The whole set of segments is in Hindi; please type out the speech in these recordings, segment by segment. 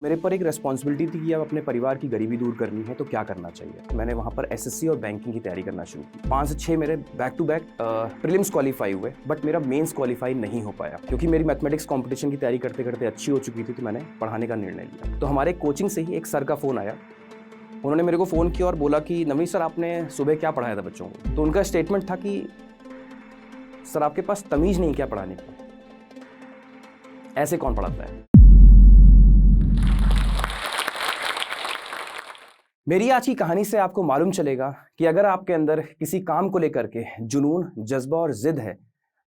मेरे पर एक रिस्पॉन्सिबिलिटी थी कि अब अपने परिवार की गरीबी दूर करनी है तो क्या करना चाहिए। मैंने वहाँ पर एसएससी और बैंकिंग की तैयारी करना शुरू की। 5 से 6 मेरे back to back prelims qualify हुए, बट मेरा मेंस क्वालिफाई नहीं हो पाया क्योंकि मेरी मैथमेटिक्स कंपटीशन की तैयारी करते करते अच्छी हो चुकी थी, तो मैंने पढ़ाने का निर्णय लिया। तो हमारे कोचिंग से ही एक सर का फ़ोन आया। उन्होंने मेरे को फ़ोन किया और बोला कि नवनीत सर, आपने सुबह क्या पढ़ाया था बच्चों को? तो उनका स्टेटमेंट था कि सर, आपके पास तमीज़ नहीं क्या पढ़ाने की, ऐसे कौन पढ़ाता है। मेरी आज की कहानी से आपको मालूम चलेगा कि अगर आपके अंदर किसी काम को लेकर के जुनून, जज्बा और जिद है,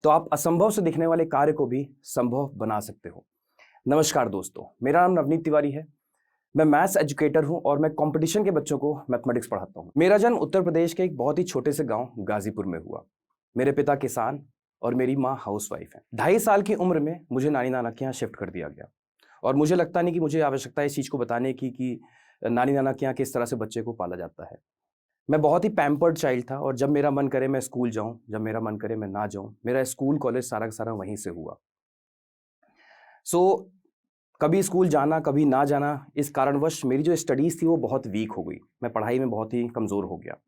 तो आप असंभव से दिखने वाले कार्य को भी संभव बना सकते हो। नमस्कार दोस्तों, मेरा नाम नवनीत तिवारी है। मैं मैथ्स एजुकेटर हूं और मैं कंपटीशन के बच्चों को मैथमेटिक्स पढ़ाता हूं। मेरा जन्म उत्तर प्रदेश के एक बहुत ही छोटे से गांव गाजीपुर में हुआ। मेरे पिता किसान और मेरी माँ हाउसवाइफ है। 2.5 साल की उम्र में मुझे नानी नाना के यहाँ शिफ्ट कर दिया गया और मुझे लगता नहीं कि मुझे आवश्यकता है इस चीज़ को बताने की कि नानी नाना के यहाँ किस तरह से बच्चे को पाला जाता है। मैं बहुत ही पैम्पर्ड चाइल्ड था और जब मेरा मन करे मैं स्कूल जाऊं, जब मेरा मन करे मैं ना जाऊं। मेरा स्कूल कॉलेज सारा का सारा वहीं से हुआ। सो कभी स्कूल जाना कभी ना जाना, इस कारणवश मेरी जो स्टडीज़ थी वो बहुत वीक हो गई। मैं पढ़ाई में बहुत ही कमज़ोर हो गया।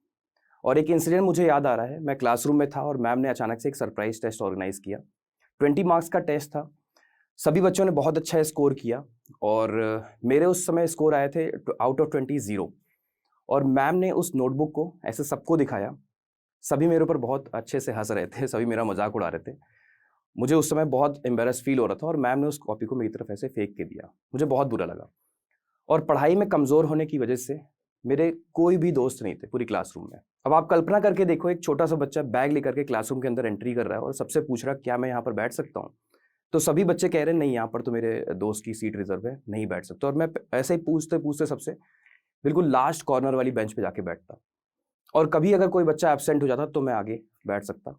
और एक इंसिडेंट मुझे याद आ रहा है। मैं क्लासरूम में था और मैम ने अचानक से एक सरप्राइज टेस्ट ऑर्गेनाइज किया। 20 मार्क्स का टेस्ट था। सभी बच्चों ने बहुत अच्छा स्कोर किया और मेरे उस समय स्कोर आए थे आउट ऑफ 20 0। और मैम ने उस नोटबुक को ऐसे सबको दिखाया। सभी मेरे ऊपर बहुत अच्छे से हंस रहे थे, सभी मेरा मजाक उड़ा रहे थे। मुझे उस समय बहुत एम्बेरस फील हो रहा था और मैम ने उस कॉपी को मेरी तरफ ऐसे फेंक के दिया। मुझे बहुत बुरा लगा। और पढ़ाई में कमज़ोर होने की वजह से मेरे कोई भी दोस्त नहीं थे पूरी क्लासरूम में। अब आप कल्पना करके देखो, एक छोटा सा बच्चा बैग लेकर के क्लासरूम के अंदर एंट्री कर रहा है और सबसे पूछ रहा क्या मैं यहाँ पर बैठ सकता हूँ। तो सभी बच्चे कह रहे हैं नहीं, यहाँ पर तो मेरे दोस्त की सीट रिजर्व है, नहीं बैठ सकता। और मैं ऐसे ही पूछते पूछते सबसे बिल्कुल लास्ट कॉर्नर वाली बेंच पे जाके बैठता। और कभी अगर कोई बच्चा एब्सेंट हो जाता तो मैं आगे बैठ सकता।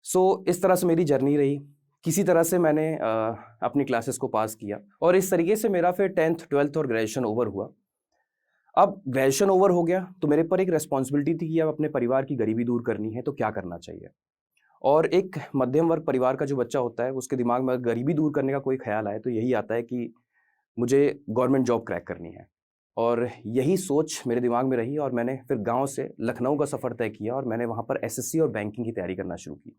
सो इस तरह से मेरी जर्नी रही। किसी तरह से मैंने अपनी क्लासेस को पास किया और इस तरीके से मेरा फिर 10th 12th और ग्रेजुएशन ओवर हुआ। अब ग्रेजुएशन ओवर हो गया तो मेरे पर एक रिस्पॉन्सिबिलिटी थी कि अब अपने परिवार की गरीबी दूर करनी है तो क्या करना चाहिए। और एक मध्यम वर्ग परिवार का जो बच्चा होता है उसके दिमाग में गरीबी दूर करने का कोई ख्याल आए तो यही आता है कि मुझे गवर्नमेंट जॉब क्रैक करनी है। और यही सोच मेरे दिमाग में रही और मैंने फिर गांव से लखनऊ का सफ़र तय किया और मैंने वहाँ पर एसएससी और बैंकिंग की तैयारी करना शुरू की।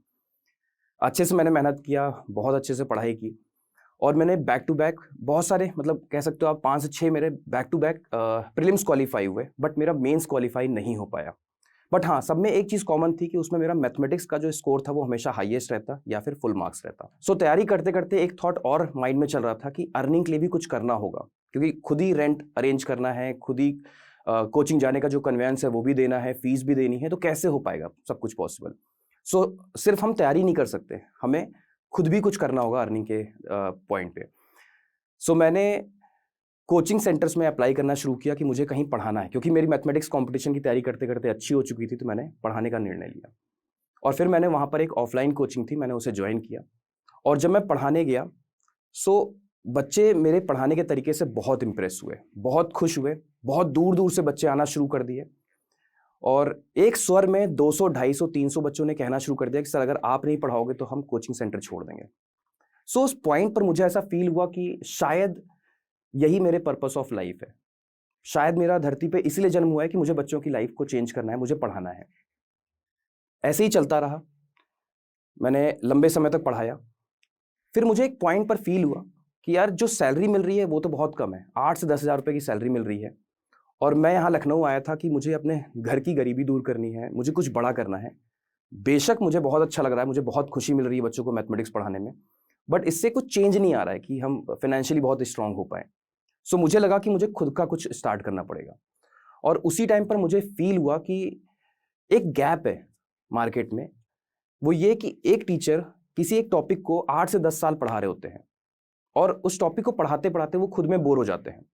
अच्छे से मैंने मेहनत किया, बहुत अच्छे से पढ़ाई की और मैंने बैक टू बैक बहुत सारे, मतलब कह सकते हो आप 5 से 6 मेरे back to back prelims qualify हुए, बट मेरा मेंस क्वालिफाई नहीं हो पाया। बट हाँ, सब में एक चीज़ कॉमन थी कि उसमें मेरा मैथमेटिक्स का जो स्कोर था वो हमेशा हाईएस्ट रहता या फिर फुल मार्क्स रहता। सो तैयारी करते करते एक थॉट और माइंड में चल रहा था कि अर्निंग के लिए भी कुछ करना होगा, क्योंकि खुद ही रेंट अरेंज करना है, खुद ही कोचिंग जाने का जो कन्वेंस है वो भी देना है, फीस भी देनी है, तो कैसे हो पाएगा सब कुछ पॉसिबल। सो सिर्फ हम तैयारी नहीं कर सकते, हमें खुद भी कुछ करना होगा अर्निंग के पॉइंट पे। सो मैंने कोचिंग सेंटर्स में अप्लाई करना शुरू किया कि मुझे कहीं पढ़ाना है, क्योंकि मेरी मैथमेटिक्स कंपटीशन की तैयारी करते करते अच्छी हो चुकी थी, तो मैंने पढ़ाने का निर्णय लिया। और फिर मैंने वहाँ पर एक ऑफलाइन कोचिंग थी, मैंने उसे ज्वाइन किया। और जब मैं पढ़ाने गया, सो बच्चे मेरे पढ़ाने के तरीके से बहुत इम्प्रेस हुए, बहुत खुश हुए, बहुत दूर दूर से बच्चे आना शुरू कर दिए। और एक स्वर में 200, 250, 300 बच्चों ने कहना शुरू कर दिया कि सर, अगर आप नहीं पढ़ाओगे तो हम कोचिंग सेंटर छोड़ देंगे। सो उस पॉइंट पर मुझे ऐसा फील हुआ कि शायद यही मेरे पर्पस ऑफ लाइफ है। शायद मेरा धरती पे इसलिए जन्म हुआ है कि मुझे बच्चों की लाइफ को चेंज करना है, मुझे पढ़ाना है। ऐसे ही चलता रहा, मैंने लंबे समय तक पढ़ाया। फिर मुझे एक पॉइंट पर फील हुआ कि यार, जो सैलरी मिल रही है वो तो बहुत कम है, 8 से 10 हज़ार रुपये की सैलरी मिल रही है। और मैं यहाँ लखनऊ आया था कि मुझे अपने घर की गरीबी दूर करनी है, मुझे कुछ बड़ा करना है। बेशक मुझे बहुत अच्छा लग रहा है, मुझे बहुत खुशी मिल रही है बच्चों को मैथमेटिक्स पढ़ाने में, बट इससे कुछ चेंज नहीं आ रहा है कि हम फाइनेंशियली बहुत स्ट्रांग हो पाए। सो मुझे लगा कि मुझे खुद का कुछ स्टार्ट करना पड़ेगा। और उसी टाइम पर मुझे फील हुआ कि एक गैप है मार्केट में। वो ये कि एक टीचर किसी एक टॉपिक को 8 से 10 साल पढ़ा रहे होते हैं और उस टॉपिक को पढ़ाते पढ़ाते वो खुद में बोर हो जाते हैं।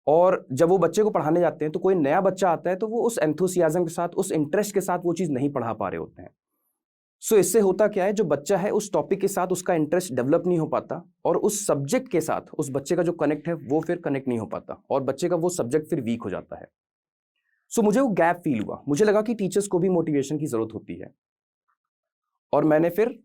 और जब वो बच्चे को पढ़ाने जाते हैं तो कोई नया बच्चा आता है तो वो उस एंथुसियाज्म के साथ, उस इंटरेस्ट के साथ वो चीज़ नहीं पढ़ा पा रहे होते हैं। सो इससे होता क्या है, जो बच्चा है उस टॉपिक के साथ उसका इंटरेस्ट डेवलप नहीं हो पाता और उस सब्जेक्ट के साथ उस बच्चे का जो कनेक्ट है वो फिर कनेक्ट नहीं हो पाता और बच्चे का वो सब्जेक्ट फिर वीक हो जाता है। सो मुझे वो गैप फील हुआ, मुझे लगा कि टीचर्स को भी मोटिवेशन की ज़रूरत होती है। और मैंने फिर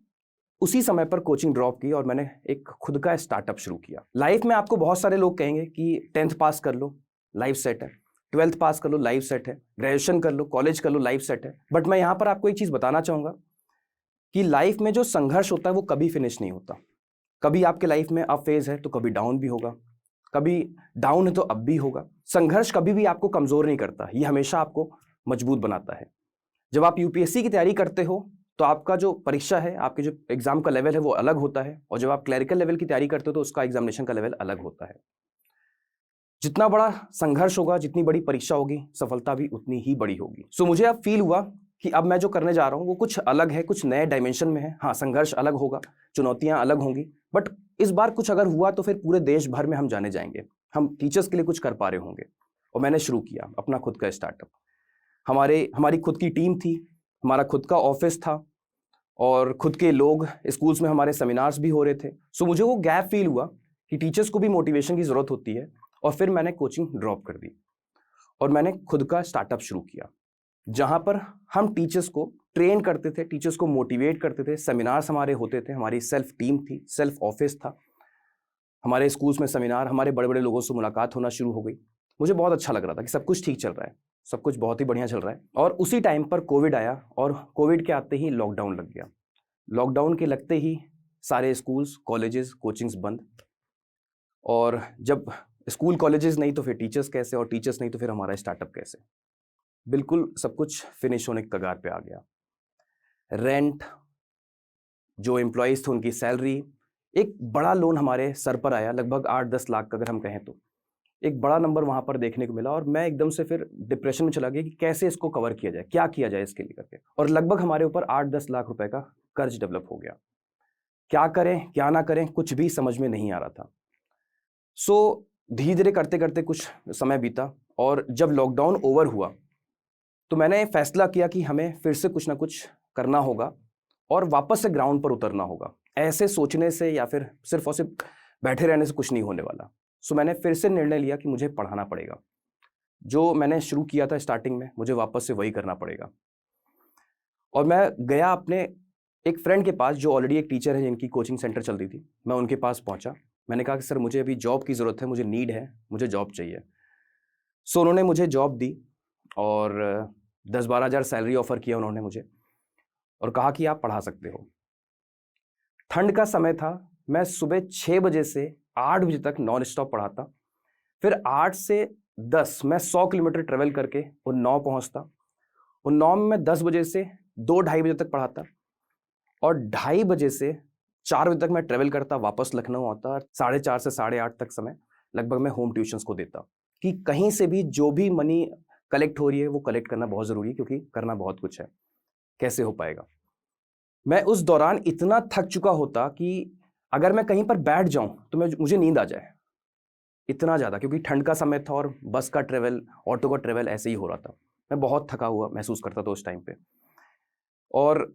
उसी समय पर कोचिंग ड्रॉप की और मैंने एक खुद का स्टार्टअप शुरू किया। लाइफ में आपको बहुत सारे लोग कहेंगे कि 10th पास कर लो, लाइफ सेट है, 12th पास कर लो, लाइफ सेट है, ग्रेजुएशन कर लो, कॉलेज कर लो, लाइफ सेट है। बट मैं यहाँ पर आपको एक चीज़ बताना चाहूँगा कि लाइफ में जो संघर्ष होता है वो कभी फिनिश नहीं होता। कभी आपके लाइफ में अप फेज है तो कभी डाउन भी होगा, कभी डाउन है तो अप भी होगा। संघर्ष कभी भी आपको कमज़ोर नहीं करता, ये हमेशा आपको मजबूत बनाता है। जब आप यूपीएससी की तैयारी करते हो तो आपका जो परीक्षा है, आपके जो एग्जाम का लेवल है वो अलग होता है, और जब आप क्लरिकल लेवल की तैयारी करते हो तो उसका एग्जामिनेशन का लेवल अलग होता है। जितना बड़ा संघर्ष होगा, जितनी बड़ी परीक्षा होगी, सफलता भी उतनी ही बड़ी होगी। सो मुझे अब फील हुआ कि अब मैं जो करने जा रहा हूँ वो कुछ अलग है, कुछ नए डायमेंशन में है। हाँ, संघर्ष अलग होगा, चुनौतियां अलग होंगी, बट इस बार कुछ अगर हुआ तो फिर पूरे देश भर में हम जाने जाएंगे, हम टीचर्स के लिए कुछ कर पा रहे होंगे। और मैंने शुरू किया अपना खुद का स्टार्टअप। हमारी खुद की टीम थी, हमारा खुद का ऑफिस था, और खुद के लोग, स्कूल्स में हमारे सेमिनार्स भी हो रहे थे। सो मुझे वो गैप फील हुआ कि टीचर्स को भी मोटिवेशन की ज़रूरत होती है, और फिर मैंने कोचिंग ड्रॉप कर दी और मैंने खुद का स्टार्टअप शुरू किया, जहाँ पर हम टीचर्स को ट्रेन करते थे, टीचर्स को मोटिवेट करते थे। सेमिनार्स हमारे होते थे, हमारी सेल्फ टीम थी, सेल्फ ऑफिस था, हमारे स्कूल्स में सेमिनार, हमारे बड़े बड़े लोगों से मुलाकात होना शुरू हो गई। मुझे बहुत अच्छा लग रहा था कि सब कुछ ठीक चल रहा है, सब कुछ बहुत ही बढ़िया चल रहा है। और उसी टाइम पर कोविड आया, और कोविड के आते ही लॉकडाउन लग गया। लॉकडाउन के लगते ही सारे स्कूल्स, कॉलेजेस, कोचिंग्स बंद। और जब स्कूल कॉलेजेस नहीं तो फिर टीचर्स कैसे, और टीचर्स नहीं तो फिर हमारा स्टार्टअप कैसे। बिल्कुल सब कुछ फिनिश होने के कगार पे आ गया। रेंट, जो एम्प्लॉयज़ थे उनकी सैलरी, एक बड़ा लोन हमारे सर पर आया, लगभग 8-10 लाख का अगर हम कहें तो। एक बड़ा नंबर वहाँ पर देखने को मिला, और मैं एकदम से फिर डिप्रेशन में चला गया कि कैसे इसको कवर किया जाए, क्या किया जाए इसके लिए करके। और लगभग हमारे ऊपर 8-10 लाख रुपए का कर्ज डेवलप हो गया। क्या करें क्या ना करें, कुछ भी समझ में नहीं आ रहा था। सो धीरे धीरे करते करते कुछ समय बीता, और जब लॉकडाउन ओवर हुआ तो मैंने फैसला किया कि हमें फिर से कुछ ना कुछ करना होगा और वापस से ग्राउंड पर उतरना होगा। ऐसे सोचने से या फिर सिर्फ और सिर्फ बैठे रहने से कुछ नहीं होने वाला। सो मैंने फिर से निर्णय लिया कि मुझे पढ़ाना पड़ेगा। जो मैंने शुरू किया था स्टार्टिंग में, मुझे वापस से वही करना पड़ेगा। और मैं गया अपने एक फ्रेंड के पास, जो ऑलरेडी एक टीचर है, जिनकी कोचिंग सेंटर चल रही थी। मैं उनके पास पहुंचा, मैंने कहा कि सर मुझे अभी जॉब की ज़रूरत है, मुझे नीड है, मुझे जॉब चाहिए। सो उन्होंने मुझे जॉब दी, और 10-12 हज़ार सैलरी ऑफ़र किया उन्होंने मुझे, और कहा कि आप पढ़ा सकते हो। ठंड का समय था, मैं सुबह 6 बजे से 8 बजे तक नॉन स्टॉप पढ़ाता। फिर 8 से 10 मैं 100 किलोमीटर ट्रेवल करके उन्नाव पहुंचता। उन्नाव में मैं 10 बजे से 2-2:30 बजे तक पढ़ाता, और 2:30 बजे से 4 बजे तक मैं ट्रेवल करता, वापस लखनऊ आता, और 4:30 से 8:30 तक समय लगभग मैं होम ट्यूशंस को देता, कि कहीं से भी जो भी मनी कलेक्ट हो रही है वो कलेक्ट करना बहुत ज़रूरी है, क्योंकि करना बहुत कुछ है, कैसे हो पाएगा। मैं उस दौरान इतना थक चुका होता कि अगर मैं कहीं पर बैठ जाऊं तो मुझे नींद आ जाए, इतना ज़्यादा, क्योंकि ठंड का समय था और बस का ट्रेवल, ऑटो का ट्रेवल ऐसे ही हो रहा था। मैं बहुत थका हुआ महसूस करता था उस टाइम पे। और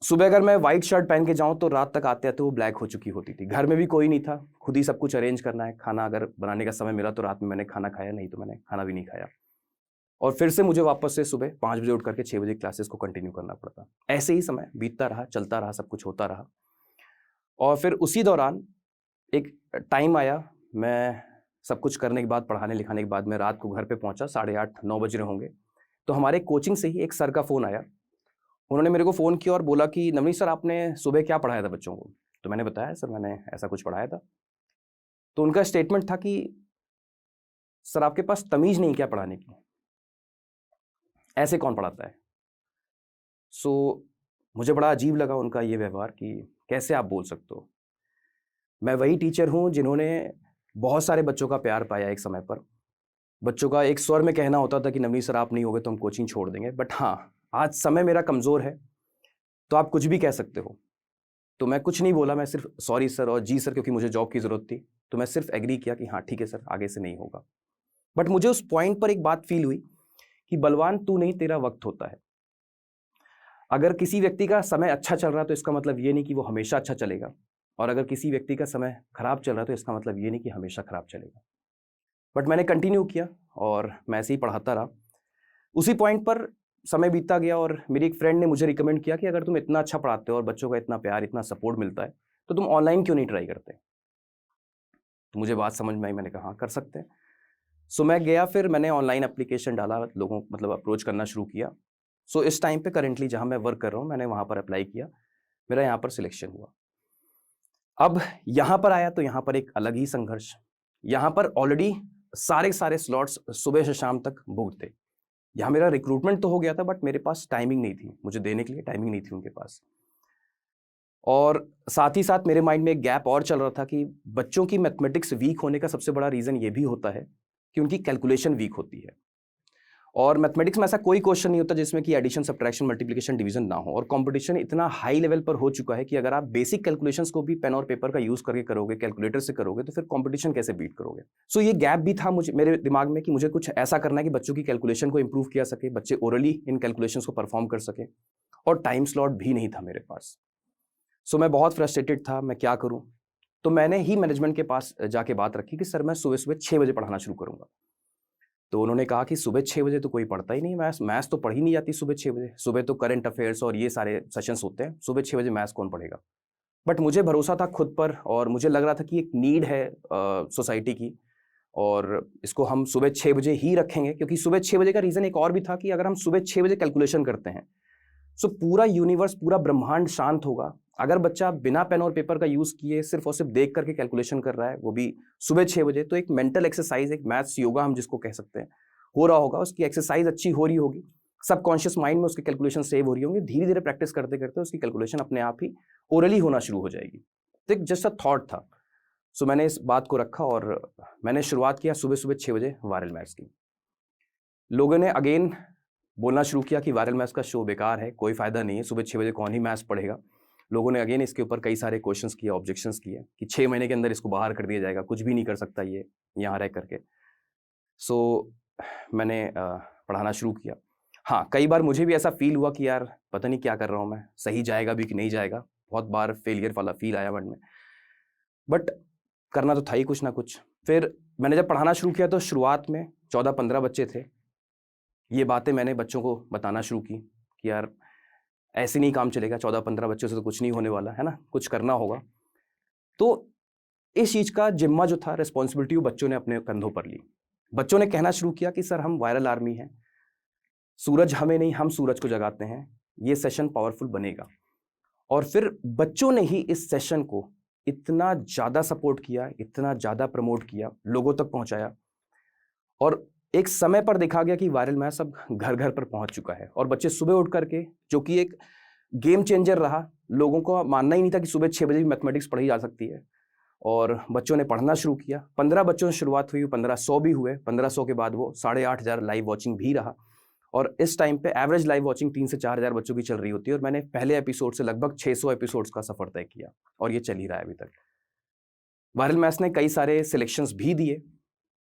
सुबह अगर मैं वाइट शर्ट पहन के जाऊं तो रात तक आते आते वो ब्लैक हो चुकी होती थी। घर में भी कोई नहीं था, खुद ही सब कुछ अरेंज करना है। खाना अगर बनाने का समय मिला तो रात में मैंने खाना खाया, नहीं तो मैंने खाना भी नहीं खाया। और फिर से मुझे वापस से सुबह 5 बजे उठ करके 6 बजे क्लासेस को कंटिन्यू करना पड़ता। ऐसे ही समय बीतता रहा, चलता रहा, सब कुछ होता रहा। और फिर उसी दौरान एक टाइम आया, मैं सब कुछ करने के बाद, पढ़ाने लिखाने के बाद, मैं रात को घर पे पहुंचा, 8:30-9 बज रहे होंगे। तो हमारे कोचिंग से ही एक सर का फ़ोन आया। उन्होंने मेरे को फ़ोन किया और बोला कि नवनीत सर, आपने सुबह क्या पढ़ाया था बच्चों को? तो मैंने बताया, सर मैंने ऐसा कुछ पढ़ाया था। तो उनका स्टेटमेंट था कि सर आपके पास तमीज़ नहीं क्या पढ़ाने की, ऐसे कौन पढ़ाता है? सो मुझे बड़ा अजीब लगा उनका ये व्यवहार, कि कैसे आप बोल सकते हो? मैं वही टीचर हूँ जिन्होंने बहुत सारे बच्चों का प्यार पाया एक समय पर। बच्चों का एक स्वर में कहना होता था कि नवनीत सर आप नहीं होगे तो हम कोचिंग छोड़ देंगे। बट हाँ, आज समय मेरा कमज़ोर है, तो आप कुछ भी कह सकते हो। तो मैं कुछ नहीं बोला, मैं सिर्फ सॉरी सर और जी सर, क्योंकि मुझे जॉब की ज़रूरत थी। तो मैं सिर्फ एग्री किया कि हाँ ठीक है सर, आगे से नहीं होगा। बट मुझे उस पॉइंट पर एक बात फील हुई कि बलवान तू नहीं, तेरा वक्त होता है। अगर किसी व्यक्ति का समय अच्छा चल रहा है तो इसका मतलब ये नहीं कि वो हमेशा अच्छा चलेगा, और अगर किसी व्यक्ति का समय खराब चल रहा है तो इसका मतलब ये नहीं कि हमेशा खराब चलेगा। बट मैंने कंटिन्यू किया और मैं ऐसे ही पढ़ाता रहा। उसी पॉइंट पर समय बीतता गया और मेरी एक फ्रेंड ने मुझे रिकमेंड किया कि अगर तुम इतना अच्छा पढ़ाते हो और बच्चों का इतना प्यार, इतना सपोर्ट मिलता है, तो तुम ऑनलाइन क्यों नहीं ट्राई करते? तो मुझे बात समझ में आई, मैंने कहा हाँ कर सकते हैं। सो मैं गया, फिर मैंने ऑनलाइन एप्लीकेशन डाला, लोगों मतलब अप्रोच करना शुरू किया। सो इस टाइम पे करेंटली जहाँ मैं वर्क कर रहा हूँ, मैंने वहाँ पर अप्लाई किया, मेरा यहाँ पर सिलेक्शन हुआ। अब यहाँ पर आया तो यहाँ पर एक अलग ही संघर्ष। यहाँ पर ऑलरेडी सारे स्लॉट्स सुबह से शाम तक बुक्ड थे। यहाँ मेरा रिक्रूटमेंट तो हो गया था, बट मेरे पास टाइमिंग नहीं थी, मुझे देने के लिए टाइमिंग नहीं थी उनके पास। और साथ ही साथ मेरे माइंड में एक गैप और चल रहा था कि बच्चों की मैथमेटिक्स वीक होने का सबसे बड़ा रीज़न ये भी होता है कि उनकी कैलकुलेशन वीक होती है। और मैथमेटिक्स में ऐसा कोई क्वेश्चन नहीं होता जिसमें कि एडिशन, सब्ट्रैक्शन, मल्टीप्लिकेशन, डिवीजन ना हो। और कंपटीशन इतना हाई लेवल पर हो चुका है कि अगर आप बेसिक कैलकुलेशंस को भी पेन और पेपर का यूज करके करोगे, कैलकुलेटर से करोगे, तो फिर कंपटीशन कैसे बीट करोगे? सो ये गैप भी था मुझे, मेरे दिमाग में, कि मुझे कुछ ऐसा करना है कि बच्चों की कैलकुलेशन को इंप्रूव किया सके, बच्चे ओरली इन कैलकुलेशंस को परफॉर्म कर सके। और टाइम स्लॉट भी नहीं था मेरे पास। सो मैं बहुत फ्रस्ट्रेटेड था, मैं क्या करूँ? तो मैंने ही मैनेजमेंट के पास जाके बात रखी कि सर मैं सुबह सुबह 6 बजे पढ़ाना शुरू करूँगा। तो उन्होंने कहा कि सुबह 6 बजे तो कोई पढ़ता ही नहीं मैथ्स तो पढ़ी नहीं जाती सुबह 6 बजे, सुबह तो करंट अफेयर्स और ये सारे सेशंस होते हैं, सुबह 6 बजे मैथ्स कौन पढ़ेगा? बट मुझे भरोसा था खुद पर, और मुझे लग रहा था कि एक नीड है सोसाइटी की, और इसको हम सुबह 6 बजे ही रखेंगे। क्योंकि सुबह 6 बजे का रीज़न एक और भी था कि अगर हम सुबह 6 बजे कैलकुलेशन करते हैं, सो पूरा यूनिवर्स, पूरा ब्रह्मांड शांत होगा। अगर बच्चा बिना पेन और पेपर का यूज़ किए सिर्फ और सिर्फ देख करके कैलकुलेशन कर रहा है, वो भी सुबह 6 बजे, तो एक मेंटल एक्सरसाइज, एक मैथ्स योगा हम जिसको कह सकते हैं, हो रहा होगा, उसकी एक्सरसाइज अच्छी हो रही होगी, सबकॉन्शियस माइंड में उसकी कैलकुलेशन सेव हो रही होंगी, धीरे धीरे प्रैक्टिस करते करते उसकी कैलकुलेशन अपने आप ही ओरली होना शुरू हो जाएगी। तो एक जस्ट अ थॉट था। सो मैंने इस बात को रखा और मैंने शुरुआत किया सुबह सुबह 6 बजे वायरल मैथ्स की। लोगों ने अगेन बोलना शुरू किया कि वायरल मैथ्स का शो बेकार है, कोई फ़ायदा नहीं है, सुबह 6 बजे कौन ही मैथ्स पढ़ेगा। लोगों ने अगेन इसके ऊपर कई सारे क्वेश्चंस किए, ऑब्जेक्शंस किए कि 6 महीने के अंदर इसको बाहर कर दिया जाएगा, कुछ भी नहीं कर सकता ये यहाँ रह करके। सो मैंने पढ़ाना शुरू किया। हाँ, कई बार मुझे भी ऐसा फ़ील हुआ कि यार पता नहीं क्या कर रहा हूँ मैं, सही जाएगा भी कि नहीं जाएगा, बहुत बार फेलियर वाला फ़ील आया मन में, बट करना तो था ही कुछ ना कुछ। फिर मैंने जब पढ़ाना शुरू किया तो शुरुआत में 14-15 बच्चे थे। ये बातें मैंने बच्चों को बताना शुरू की कि यार ऐसे नहीं काम चलेगा, 14-15 बच्चों से तो कुछ नहीं होने वाला है ना, कुछ करना होगा। तो इस चीज़ का जिम्मा जो था, रिस्पॉन्सिबिलिटी, वो बच्चों ने अपने कंधों पर ली। बच्चों ने कहना शुरू किया कि सर हम वायरल आर्मी हैं, सूरज हमें नहीं, हम सूरज को जगाते हैं, ये सेशन पावरफुल बनेगा। और फिर बच्चों ने ही इस सेशन को इतना ज़्यादा सपोर्ट किया, इतना ज़्यादा प्रमोट किया, लोगों तक पहुँचाया, और एक समय पर देखा गया कि वायरल मैथ्स अब घर घर पर पहुँच चुका है। और बच्चे सुबह उठ करके, जो कि एक गेम चेंजर रहा, लोगों को मानना ही नहीं था कि सुबह 6 बजे भी मैथमेटिक्स पढ़ी जा सकती है, और बच्चों ने पढ़ना शुरू किया। 15 बच्चों से शुरुआत हुई, 1500 भी हुए, 1500 के बाद वो 8,500 लाइव वॉचिंग भी रहा। और इस टाइम पे एवरेज लाइव वॉचिंग 3 से 4,000 बच्चों की चल रही होती है, और मैंने पहले एपिसोड से लगभग 600 एपिसोड्स का सफर तय किया, और ये चल ही रहा है अभी तक। वायरल मैथ्स ने कई सारे सिलेक्शंस भी दिए,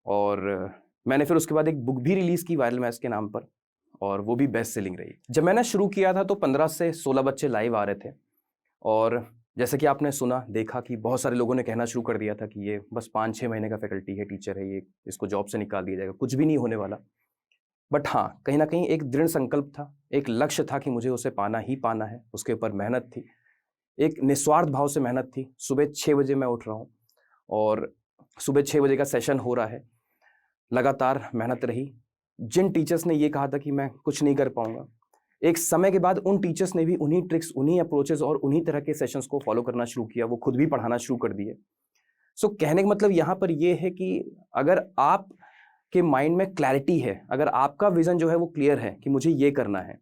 और मैंने फिर उसके बाद एक बुक भी रिलीज़ की वायरल मैथ्स के नाम पर, और वो भी बेस्ट सेलिंग रही। जब मैंने शुरू किया था तो 15 से 16 बच्चे लाइव आ रहे थे, और जैसे कि आपने सुना, देखा कि बहुत सारे लोगों ने कहना शुरू कर दिया था कि ये बस 5-6 महीने का फैकल्टी है, टीचर है, ये इसको जॉब से निकाल दिया जाएगा, कुछ भी नहीं होने वाला। बट हाँ, कहीं ना कहीं एक दृढ़ संकल्प था, एक लक्ष्य था कि मुझे उसे पाना ही पाना है, उसके ऊपर मेहनत थी, एक निस्वार्थ भाव से मेहनत थी। सुबह 6 बजे मैं उठ रहा हूँ, और सुबह 6 बजे का सेशन हो रहा है, लगातार मेहनत रही। जिन टीचर्स ने ये कहा था कि मैं कुछ नहीं कर पाऊंगा, एक समय के बाद उन टीचर्स ने भी उन्हीं ट्रिक्स, उन्हीं अप्रोचेस और उन्हीं तरह के सेशंस को फॉलो करना शुरू किया, वो खुद भी पढ़ाना शुरू कर दिए। सो कहने का मतलब यहाँ पर ये है कि अगर आप के माइंड में क्लैरिटी है, अगर आपका विजन जो है वो क्लियर है कि मुझे ये करना है,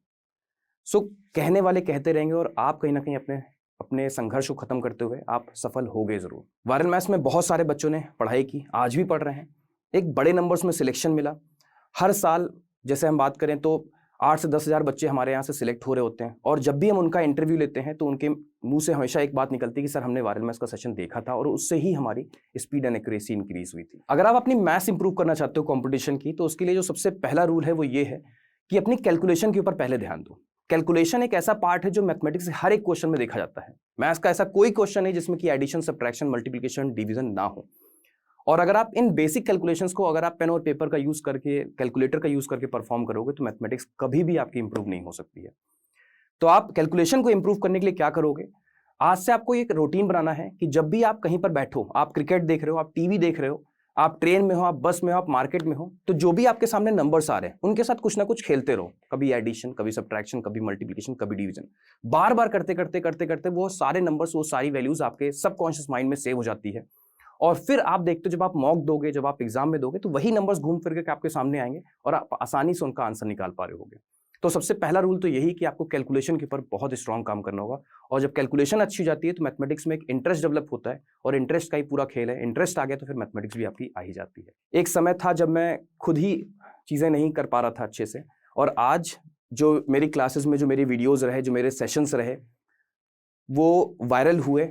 सो कहने वाले कहते रहेंगे, और आप कहीं ना कहीं अपने अपने संघर्ष को खत्म करते हुए आप सफल हो गए जरूर। वायरल मैथ्स में बहुत सारे बच्चों ने पढ़ाई की, आज भी पढ़ रहे हैं, एक बड़े नंबर्स में सिलेक्शन मिला। हर साल जैसे हम बात करें तो 8 से 10,000 बच्चे हमारे यहाँ से सिलेक्ट हो रहे होते हैं, और जब भी हम उनका इंटरव्यू लेते हैं तो उनके मुंह से हमेशा एक बात निकलती है कि सर हमने वायरल मैथ्स का सेशन देखा था, और उससे ही हमारी स्पीड एंड एक्यूरेसी इंक्रीज हुई थी। अगर आप अपनी मैथ्स इंप्रूव करना चाहते हो कंपटीशन की, तो उसके लिए जो सबसे पहला रूल है वो ये है कि अपनी कैलकुलेशन के ऊपर पहले ध्यान दो। कैलकुलेशन एक ऐसा पार्ट है जो मैथमेटिक्स के हर एक क्वेश्चन में देखा जाता है। मैथ्स का ऐसा कोई क्वेश्चन नहीं जिसमें कि एडिशन, सब्ट्रैक्शन, मल्टीप्लिकेशन, डिवीजन ना हो। और अगर आप इन बेसिक कैलकुलेशंस को अगर आप पेन और पेपर का यूज़ करके, कैलकुलेटर का यूज़ करके परफॉर्म करोगे तो मैथमेटिक्स कभी भी आपकी इंप्रूव नहीं हो सकती है। तो आप कैलकुलेशन को इंप्रूव करने के लिए क्या करोगे? आज से आपको एक रूटीन बनाना है कि जब भी आप कहीं पर बैठो, आप क्रिकेट देख रहे हो, आप टीवी देख रहे हो, आप ट्रेन में हो, आप बस में हो, आप मार्केट में हो, तो जो भी आपके सामने नंबर्स आ रहे हैं उनके साथ कुछ ना कुछ खेलते रहो। कभी एडिशन, कभी सब्ट्रैक्शन, कभी मल्टीप्लिकेशन, कभी डिवीजन। बार बार करते करते करते करते वो सारे नंबर्स, वो सारी वैल्यूज आपके सबकॉन्शियस माइंड में सेव हो जाती है। और फिर आप देखते हो जब आप मॉक दोगे, जब आप एग्जाम में दोगे, तो वही नंबर्स घूम फिर के आपके सामने आएंगे और आप आसानी से उनका आंसर निकाल पा रहे होगे। तो सबसे पहला रूल तो यही कि आपको कैलकुलेशन के ऊपर बहुत स्ट्रांग काम करना होगा। और जब कैलकुलेशन अच्छी हो जाती है तो मैथमेटिक्स में एक इंटरेस्ट डेवलप होता है, और इंटरेस्ट का ही पूरा खेल है। इंटरेस्ट आ गया तो फिर मैथमेटिक्स भी आपकी आ ही जाती है। एक समय था जब मैं खुद ही चीज़ें नहीं कर पा रहा था अच्छे से, और आज जो मेरी क्लासेस में जो मेरी वीडियोज़ रहे, जो मेरे सेशंस रहे, वो वायरल हुए।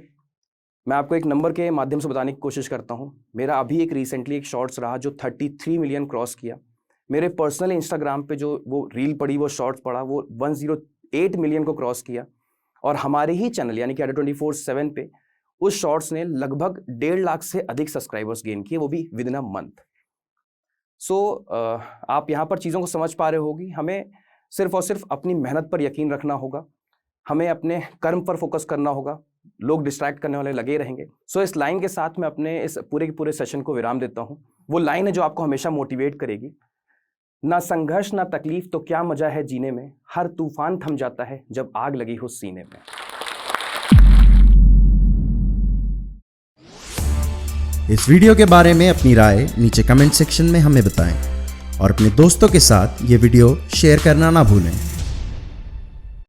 मैं आपको एक नंबर के माध्यम से बताने की कोशिश करता हूँ। मेरा अभी एक रिसेंटली एक शॉर्ट्स रहा जो 33 मिलियन क्रॉस किया। मेरे पर्सनल इंस्टाग्राम पे जो वो रील पड़ी, वो शॉर्ट्स पड़ा, वो 108 मिलियन को क्रॉस किया। और हमारे ही चैनल यानी कि अड्डा 24/7 पे उस शॉर्ट्स ने लगभग 1.5 लाख से अधिक सब्सक्राइबर्स गेन किए, वो भी विद इन अ मंथ। सो आप यहाँ पर चीज़ों को समझ पा रहे होगी। हमें सिर्फ और सिर्फ अपनी मेहनत पर यकीन रखना होगा, हमें अपने कर्म पर फोकस करना होगा। लोग डिस्ट्रैक्ट करने वाले लगे रहेंगे। सो इस लाइन के साथ मैं अपने इस पूरे के पूरे सेशन को विराम देता हूँ। वो लाइन है जो आपको हमेशा मोटिवेट करेगी। ना संघर्ष ना तकलीफ तो क्या मजा है जीने में, हर तूफान थम जाता है जब आग लगी हो सीने में। इस वीडियो के बारे में अपनी राय नीचे कमेंट सेक्शन में हमें बताएं और अपने दोस्तों के साथ ये वीडियो शेयर करना ना भूलें।